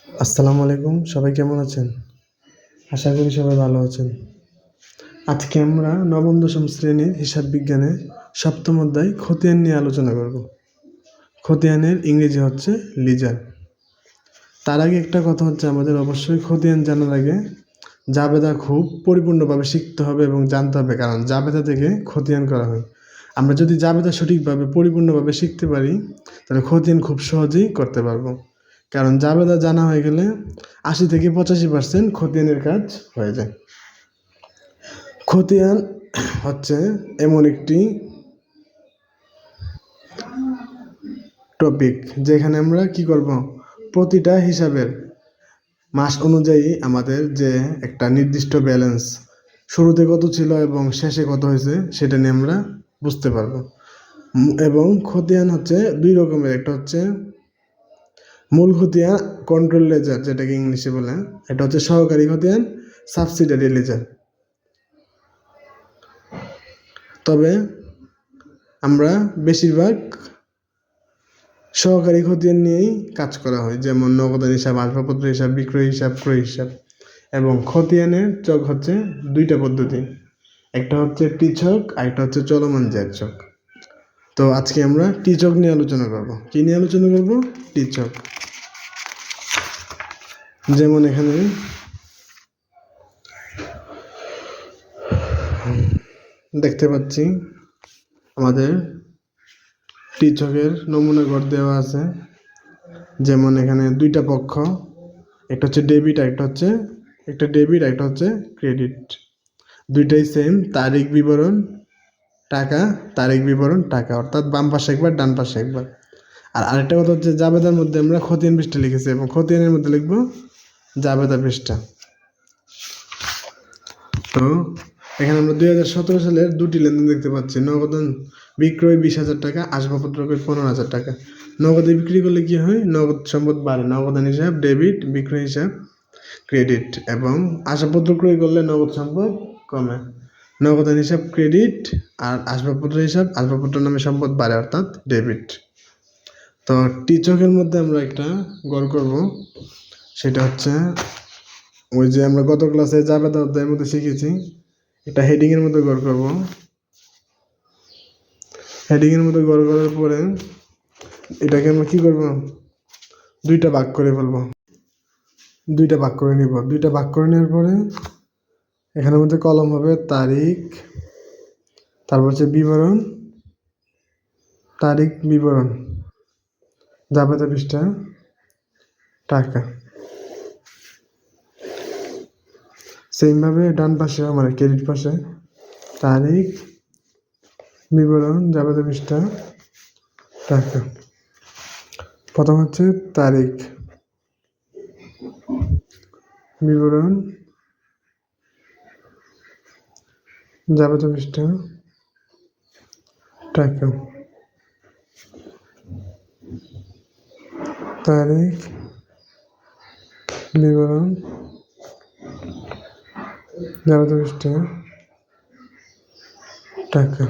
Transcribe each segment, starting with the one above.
আসসালামু আলাইকুম, সবাই কেমন আছেন? আশা করি সবাই ভালো আছেন। আজকে আমরা নবম দশম শ্রেণীর হিসাব বিজ্ঞানে সপ্তম অধ্যায় খতিয়ান নিয়ে আলোচনা করব। খতিয়ানের ইংরেজি হচ্ছে লিজার। তার আগে একটা কথা হচ্ছে, আমাদের অবশ্যই খতিয়ান জানার আগে জাবেদা খুব পরিপূর্ণভাবে শিখতে হবে এবং জানতে হবে, কারণ জাবেদা থেকে খতিয়ান করা হয়। আমরা যদি জাবেদা সঠিকভাবে পরিপূর্ণভাবে শিখতে পারি তাহলে খতিয়ান খুব সহজেই করতে পারবো, কারণ জাবেদা জানা হয়ে গেলে 80-85% খতিয়ানের কাজ হয়ে যায়। খতিয়ান হচ্ছে এমন একটি টপিক যেখানে আমরা কি করব, প্রতিটা হিসাবের মাস অনুযায়ী আমাদের যে একটা নির্দিষ্ট ব্যালেন্স শুরুতে কত ছিল এবং শেষে কত হয়েছে সেটা নিয়ে আমরা বুঝতে পারবো। এবং খতিয়ান হচ্ছে দুই রকমের, একটা হচ্ছে মূল খতিয়ান, কন্ট্রোল লেজার যেটাকে ইংলিশে বলে, এটা হচ্ছে সহকারী খতিয়ান, সাবসিডিয়ারি লেজার। তবে আমরা বেশিরভাগ সহকারী খতিয়ান নিয়েই কাজ করা হয়, যেমন নগদান হিসাব, আসবাবপত্র হিসাব, বিক্রয় হিসাব, ক্রয় হিসাব। এবং খতিয়ানের চক হচ্ছে দুইটা পদ্ধতি, একটা হচ্ছে টি ছক আর একটা হচ্ছে চলমান জ্যার ছক। তো আজকে আমরা টি ছক নিয়ে আলোচনা করব। কি নিয়ে আলোচনা করব? টি ছক। যেমন এখানে দেখতে পাচ্ছি আমাদের টি ছকের নমুনা ঘর দেওয়া আছে। যেমন এখানে দুইটা পক্ষ, একটা হচ্ছে ডেবিট আর একটা ডেবিট আর একটা হচ্ছে ক্রেডিট। দুইটাই সেম, তারিখ বিবরণ টাকা, তারিখ বিবরণ টাকা, অর্থাৎ বাম পাশে একবার ডান পাশে একবার। আর আরেকটা কথা হচ্ছে, জাবেদার মধ্যে আমরা খতিয়ান পৃষ্ঠা লিখেছি এবং খতিয়ানের মধ্যে লিখব জাবেদা পৃষ্ঠা। তো এখানে আমরা 2017 সালের দুটি লেনদেন দেখতে পাচ্ছি। নগদান বিক্রয় 20,000 টাকা, আসবাবপত্র ক্রয় 15,000 টাকা। নগদে বিক্রি করলে কি হয়? নগদ সম্পদ বাড়ে, নগদান হিসাব ডেবিট, বিক্রয় হিসাব ক্রেডিট। এবং আসবাবপত্র ক্রয় করলে নগদ সম্পদ কমে, নগদান হিসাব ক্রেডিট, আর আসবাবপত্র হিসাব, আসবাবপত্র নামে সম্পদ বাড়ে অর্থাৎ ডেবিট। তো টিচকের মধ্যে আমরা একটা গড় করব, সেটা হচ্ছে ওই যে আমরা গত ক্লাসে জাবেদা অধ্যায়ের মধ্যে শিখেছি, এটা হেডিংয়ের মধ্যে গড় করব। হেডিংয়ের মধ্যে গড় করার পরে এটাকে আমরা কি করব, দুইটা ভাগ করে ফেলবো, দুইটা ভাগ করে নিব। দুইটা ভাগ করে নেওয়ার পরে এখানের মধ্যে কলম হবে তারিখ, তারপর হচ্ছে বিবরণ, তারিখ বিবরণ, জাবেদা পৃষ্ঠা, টাকা। সেমভাবে ডান পাশে মানে ক্রেডিট পাশে তারিখ বিবরণ, জাবেদা পৃষ্ঠা, টাকা। প্রথম হচ্ছে তারিখ বিবরণ, জাবেদা পৃষ্ঠা, টাকা। তারিখ বিবরণ, জাবেদা পৃষ্ঠা, টাকা।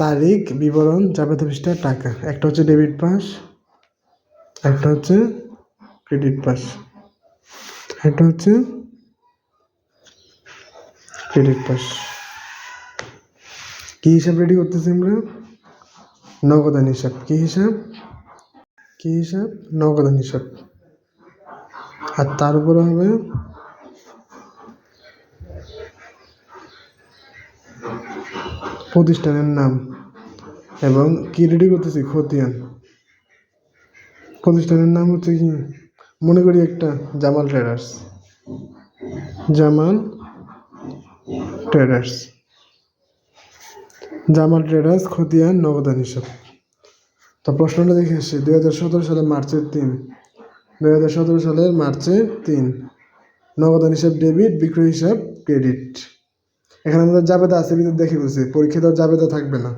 তারিখ বিবরণ জাবেদা পৃষ্ঠা টাকা, একটা হচ্ছে ডেবিট পাস, একটা হচ্ছে ক্রেডিট পাস, একটা হচ্ছে ক্রেডিট পাস। কি হিসাব রেডি করতেছি আমরা? নগদান হিসাব। কি হিসাব? কি হিসাব? নগদান হিসাব। আর তার উপরে হবে প্রতিষ্ঠানের নাম। এবং কি রেডি করতেছি? খতিয়ান। প্রতিষ্ঠানের নাম হচ্ছে কি, মনে করি একটা Jamal traders, Jamal traders, Jamal traders খতিয়ান নগদান হিসাব। তো প্রশ্নটা দেখে আসছি 2017 সালের মার্চের 3, 2017 সালের মার্চের 3, নগদান হিসাব ডেবিট, বিক্রয় হিসাব ক্রেডিট। এখানে আমাদের জাবেদা আছে, ভিতরে দেখে বলছি, পরীক্ষা দেওয়ার জাবেদা থাকবে না,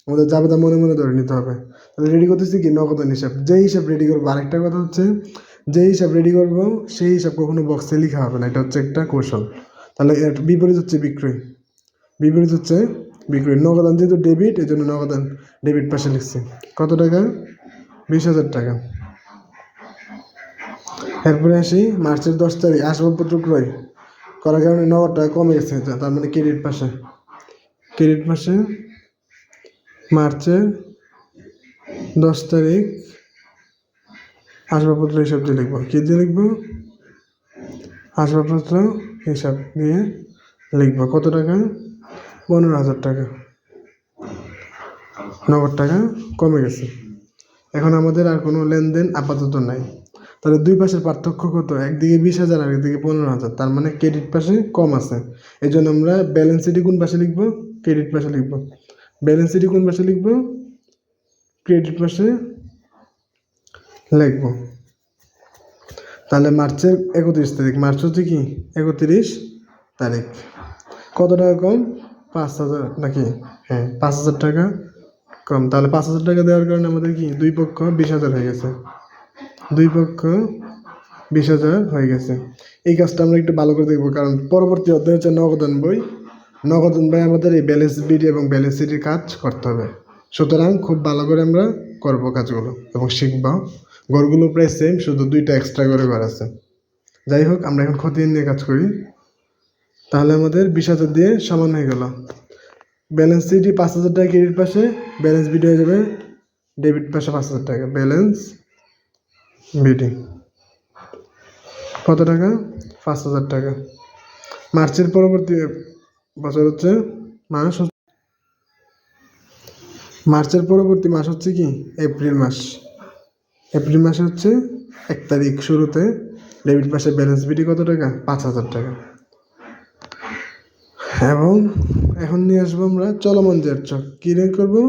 আমাদের জাবেদা মনে মনে ধরে নিতে হবে। তাহলে রেডি করতেছি কি? নগদান হিসাব। যেই হিসাব রেডি করবো, আরেকটা কথা হচ্ছে, যেই হিসাব রেডি করবো সেই হিসাব কখনো বক্সে লেখা হবে না, এটা হচ্ছে একটা কৌশল। তাহলে এর বিপরীত হচ্ছে বিক্রয়, বিপরীত হচ্ছে বিক্রয়। নগদান যেহেতু ডেবিট, এই জন্য নগদান ডেবিট পাশে লিখছি। কত টাকা? 20,000 টাকা। এরপরে আসি মার্চের 10 তারিখ আসবাবপত্র ক্রয় করার কারণে 9 টাকা কমে গেছে, তার মানে ক্রেডিট পাশে মার্চের 10 তারিখ আসবাবপত্র হিসাব দিয়ে লিখবো। কি দিয়ে লিখবো? আসবাবপত্র হিসাব দিয়ে লিখবো। কত টাকা? 15,000 টাকা। 9 টাকা কমে গেছে। এখন আমাদের আর কোনো লেনদেন আপাতত নাই। তাহলে দুই পাশের পার্থক্য কত? একদিকে 20,000 আর একদিকে 15,000, তার মানে ক্রেডিট পাশে কম আছে। এই জন্য আমরা ব্যালেন্স শিটে কোন পাশে লিখবো? ক্রেডিট পাশে লিখবো। ব্যালেন্স শিটে কোন পাশে লিখবো? ক্রেডিট পাশে লিখবো। তাহলে মার্চের 31 তারিখ, মার্চ হচ্ছে কি 31 তারিখ, কত টাকা কম? 5,000 নাকি? হ্যাঁ, 5,000 টাকা কম। তাহলে 5,000 টাকা দেওয়ার কারণে আমাদের কি দুই পক্ষ 20,000 হয়ে গেছে। দুই পক্ষ 20,000 হয়ে গেছে। এই কাজটা আমরা একটু ভালো করে দেখবো, কারণ পরবর্তী অধ্যায় হচ্ছে নগদান বই। নগদান বই আমাদের এই ব্যালেন্স বিডি এবং ব্যালেন্স শিটের কাজ করতে হবে। সুতরাং খুব ভালো করে আমরা করবো কাজগুলো এবং শিখবো। ঘরগুলো প্রায় সেম, শুধু দুইটা এক্সট্রা করে ঘর আছে। যাই হোক, আমরা এখন খতিয়ান নিয়ে কাজ করি। তাহলে আমাদের 20,000 দিয়ে সমান হয়ে গেল। ব্যালেন্স শিটে 5,000 টাকা ক্রেডিট পাশে, ব্যালেন্স বিডি হয়ে যাবে ডেবিট পাশে 5,000 টাকা। ব্যালেন্স বিডি কত টাকা? 5,000 টাকা। মার্চের পরবর্তী বছর হচ্ছে মার্চের পরবর্তী মাস হচ্ছে কি এপ্রিল মাস। এপ্রিল মাসে হচ্ছে 1 তারিখ শুরুতে ডেবিট পাশে ব্যালেন্স বিডি কত টাকা? 5,000 টাকা। এবং এখন নিয়ে আসবো আমরা চলমান জের ছক। কি রে করবো?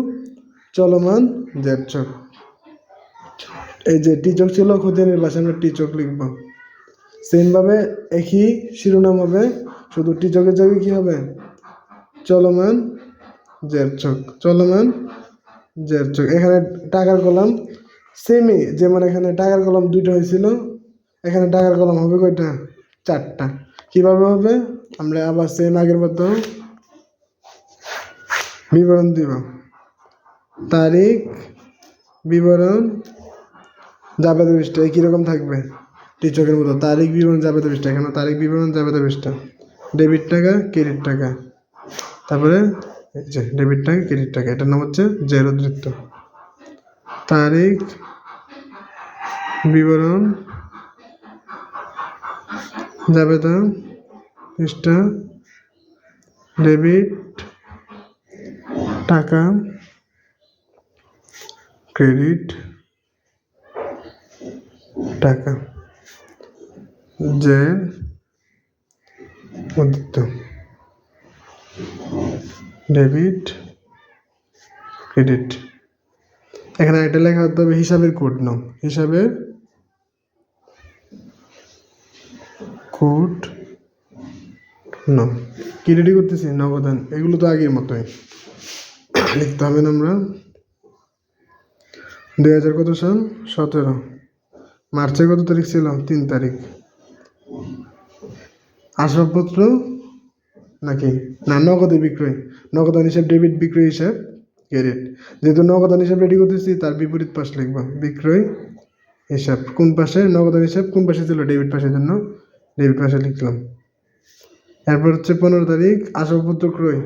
চলমান জের ছক। এই যে টিচক ছিল খতিয়ানের পাশে আমরা টিচক লিখবো। সেমভাবে একই শিরোনাম হবে, শুধু টিচকের জায়গায় কি হবে? চলমান জের ছক। চলমান জের ছক। এখানে টাকার কলাম সেমই, যেমন এখানে টাকার কলাম 2টা হয়েছিল, এখানে টাকার কলাম হবে কয়টা? 4টা। কিভাবে হবে? আমরা আবার সেম আগের মতো বিবরণ দিব। তারিখ, বিবরণ, জাবেদা পৃষ্ঠা একই রকম থাকবে টিচকের মতো। তারিখ, বিবরণ, জাবেদা পৃষ্ঠা। এখানে তারিখ, বিবরণ, জাবেদা পৃষ্ঠা। ডেবিট টাকা, ক্রেডিট টাকা, তারপরে এই যে ডেবিট টাকা, ক্রেডিট টাকা, এটার নাম হচ্ছে জের অতিরিক্ত। তারিখ, বিবরণ, জাবেদা পৃষ্ঠা, ডেবিট টাকা, ক্রেডিট টাকা, জের অতিরিক্ত, ডেবিট ক্রেডিট। এখানে এটা লেখা হতে হবে হিসাবের কোড নাও। হিসাবের কোড নাও। কি রেডি করতেছি? নগদান। এগুলো তো আগের মতোই লিখতে হবে না। আমরা 2000 কত সাল? 17। মার্চের কত তারিখ ছিল? 3 তারিখ। আসবাবপত্র নাকি না নগদে বিক্রয়। নগদান হিসাব ডেবিট, বিক্রয় হিসাব ক্রেডিট। যেহেতু নগদান হিসাব রেডি করতেছি, তার বিপরীত পাশ লিখবা বিক্রয় হিসাব। কোন পাশে? নগদান হিসাব কোন পাশে ছিল? ডেবিট পাশের জন্য ডেবিট পাশে লিখলাম। এরপর হচ্ছে 15 তারিখ আসবাবপত্র ক্রয়।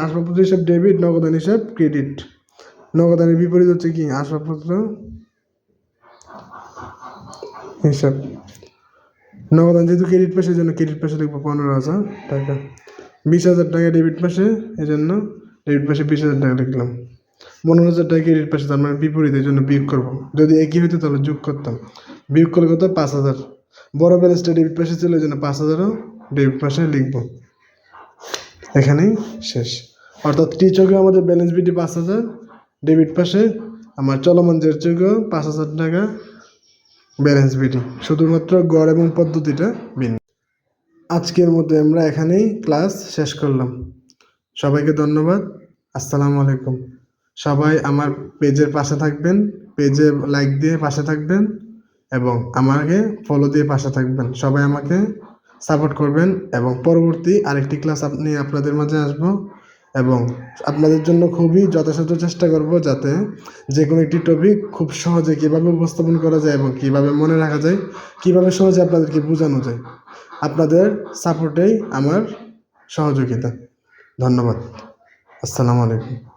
আসবাবপত্র হিসাব ডেবিট, নগদান হিসাব ক্রেডিট। নগদানের বিপরীত হচ্ছে কি? আসবাবপত্র হিসাব। নগদান যেহেতু ক্রেডিট পাশের জন্য ক্রেডিট পাশে লিখবো 15,000 টাকা। 20,000 টাকা ডেবিট পাশে, এই জন্য ডেবিট পাশে 20,000 টাকা লিখলাম। 15,000 টাকা ক্রেডিট পাশে, তার মানে বিপরীত, এই জন্য বিয়োগ করবো। যদি একই হইতো তাহলে যোগ করতাম। বিয়োগ করলে কত? 5,000। বড় ব্যালেন্সটা ডেবিট পাশে ছিল, এই জন্য 5,000ও ডেবিট পাশে লিখবো। এখানেই শেষ। অর্থাৎ টিচকে আমাদের ব্যালেন্স বিটি 5,000 ডেবিট পাশে, আমার চলমান জের চকেও 5,000 টাকা ব্যালেন্স বিটি। শুধুমাত্র গড় এবং পদ্ধতিটা ভিন্ন। আজকের মতো আমরা এখানেই ক্লাস শেষ করলাম। সবাইকে ধন্যবাদ। আসসালামু আলাইকুম। সবাই আমার পেজের পাশে থাকবেন, পেজে লাইক দিয়ে পাশে থাকবেন এবং আমাকে ফলো দিয়ে পাশে থাকবেন। সবাই আমাকে সাপোর্ট করবেন এবং পরবর্তী আরেকটি ক্লাস নিয়ে আপনাদের মাঝে আসবো। এবং আপনাদের জন্য খুবই যথাসাধ্য চেষ্টা করব যাতে যে কোনো একটি টপিক খুব সহজে কীভাবে উপস্থাপন করা যায় এবং কীভাবে মনে রাখা যায়, কীভাবে সহজে আপনাদেরকে বোঝানো যায়। আপনাদের সাপোর্টেই আমার সহযোগিতা। ধন্যবাদ। আসসালামু আলাইকুম।